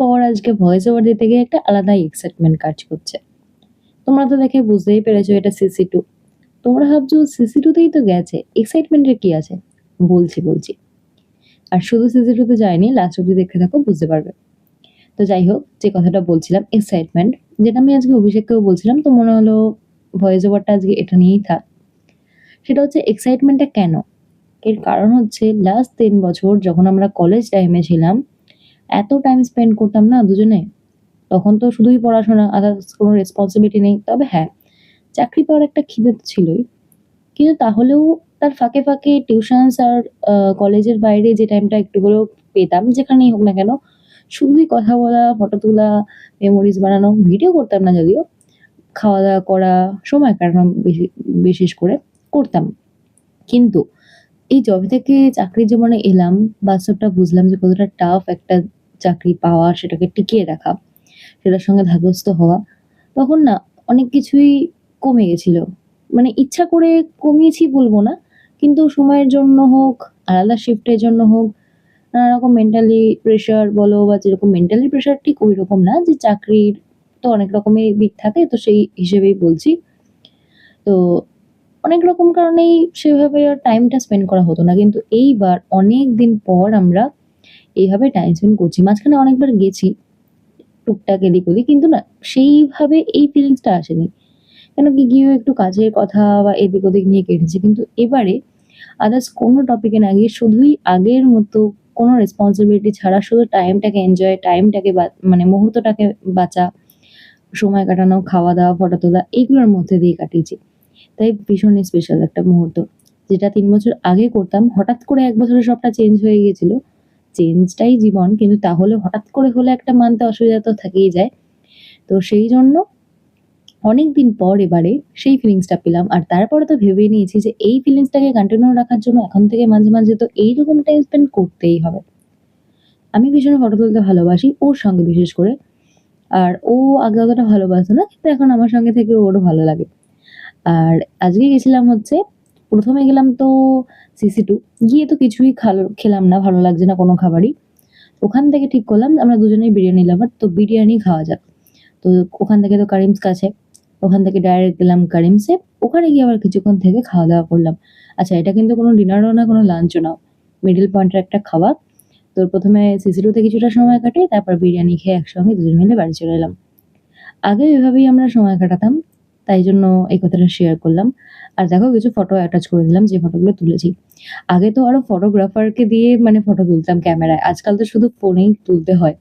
পর আজকে voice over দিতে গিয়ে একটা আলাদাই এক্সাইটমেন্ট কাজ করছে। তোমরা তো দেখে বুঝতেই পেরেছো এটা সিসি 2। তোমরা ভাবছো সিসি 2 তেই তো গেছে। এক্সাইটমেন্ট এর কি আছে? বলছি। আর শুধু সিসি 2 তে যায়নি, লাস্ট অব্দি দেখতে থাকো বুঝতে পারবে। তো যাই হোক, যে কথাটা বলছিলাম এক্সাইটমেন্ট, যেটা আমি আজকে অভিষেককেও বলছিলাম, তো মনে হলো ভয়েস ওভারটা আজকে এটা নিয়েই থাক। সেটা হচ্ছে এক্সাইটমেন্টটা কেন? এর কারণ হচ্ছে লাস্ট ৩ বছর যখন আমরা কলেজ টাইমে ছিলাম, এত টাইম স্পেন্ড করতাম না দুজনে। তখন তো শুধুই পড়াশোনা, আদার্স কোনো রেসপন্সিবিলিটি নেই। তবে হ্যাঁ, চাকরি পাওয়ার একটা খিদে তো ছিলই। কিন্তু তাহলেও তার ফাঁকে টিউশনস আর কলেজের বাইরে যে টাইমটা একটু হলেও পেতাম, যেখানেই হোক না কেন, শুধুই কথা বলা, ফটো তোলা, মেমোরিজ বানানো, ভিডিও করতাম না যদিও। খাওয়া-দাওয়া করা, সময় কাটানো বিশেষ করে করতাম। কিন্তু এই যবে থেকে চাকরির জীবনে এলাম, বাস্তবটা বুঝলাম যে কতটা টাফ একটা চাকরি পাওয়া, সেটাকে টিকিয়ে রাখা, সেটার সঙ্গে ধাতস্থ হওয়া। তখন না অনেক কিছুই কমে গেছিল। মানে ইচ্ছা করে কমিয়েছি বলবো না। কিন্তু সময়ের জন্য হোক, আলাদা শিফটের জন্য হোক, নানা রকম মেন্টালি প্রেশার বলো বা যেরকম মেন্টালি প্রেশার ঠিক ঐরকম না, যে চাকরির তো অনেক রকমের দিক থাকে, তো সেই হিসেবেই বলছি। তো অনেক রকম কারণেই সেভাবে আর টাইমটা স্পেন্ড করা হতো না। কিন্তু এইবার অনেকদিন পর আমরা এইভাবে টাইম স্পেন্ড করছি। মাঝখানে অনেকবার গেছি টুকটাক এদিক ওদিক, কিন্তু না সেইভাবে এই ফিলিংসটা আসেনি। কেন কি গিয়েও একটু কাজের কথা বা এদিক ওদিক নিয়ে কেটেছে। কিন্তু এবারে আদার্স কোনো টপিকে না গিয়ে শুধুই আগের মতো কোনো রেসপন্সিবিলিটি ছাড়া শুধু টাইমটাকে এনজয়, টাইমটাকে মানে মুহূর্তটাকে বাঁচা, সময় কাটানো, খাওয়া-দাওয়া, ফটো তোলা এগুলোর মধ্যে দিয়ে কাটিয়েছি। তাই ভীষণই স্পেশাল একটা মুহূর্ত। যেটা ৩ বছর আগে করতাম, হঠাৎ করে ১ বছরে সবটা চেঞ্জ হয়ে গিয়েছিল। চেঞ্জটাই জীবন, কিন্তু তাহলে হঠাৎ করে হলে একটা মানতে অসুবিধা তো থেকেই যায়। তো সেইজন্য অনেকদিন পর এবারে সেই ফিলিংসটা পেলাম। আর তারপরে তো ভেবেই নিয়েছি যে এই ফিলিংসটাকে কন্টিনিউ রাখার জন্য এখন থেকে মাঝে তো এইরকম টাইম স্পেন্ড করতেই হবে। আমি ভীষণ ফটো তুলতে ভালোবাসি, ওর সঙ্গে বিশেষ করে। আর ও আগে অতটা ভালোবাসতো না, কিন্তু এখন আমার সঙ্গে থেকে ওরও ভালো লাগে। আর আজকে গেছিলাম হচ্ছে, ১ম এ গেলাম তো সিসি 2, গিয়ে তো কিছুই খেলাম না, ভালো লাগছে না কোনো খাবারই। ওখান থেকে ঠিক করলাম আমরা দুজনেই বিরিয়ানি লাভার, তো বিরিয়ানি খাওয়া যাক। তো ওখান থেকে তো কারিমস কাছে। ওখান থেকে ডাইরেক্ট গেলাম কারিমসে। ওখানে গিয়ে আবার কিছুক্ষণ থেকে খাওয়া-দাওয়া করলাম। আচ্ছা, এটা কিন্তু কোনো ডিনারও না, কোনো লাঞ্চও না। মিডল পয়েন্টের একটা খাওয়া। তো ১ম এ সিসি 2 তে কিছুটা সময় কাটিয়ে তারপর বিরিয়ানি খেয়ে একসঙ্গে দুজন মিলে বাড়ি চলে এলাম। আগেও এভাবেই আমরা সময় কাটাতাম। তাই জন্য এই কথাটা শেয়ার করলাম। আর দেখো কিছু ফটো অ্যাটাচ করে দিলাম যে ফটোগুলো তুলেছি। আগে তো আরো ফটোগ্রাফারকে দিয়ে মানে ফটো তুলতাম ক্যামেরায়। আজকাল তো শুধু ফোনেই তুলতে হয়।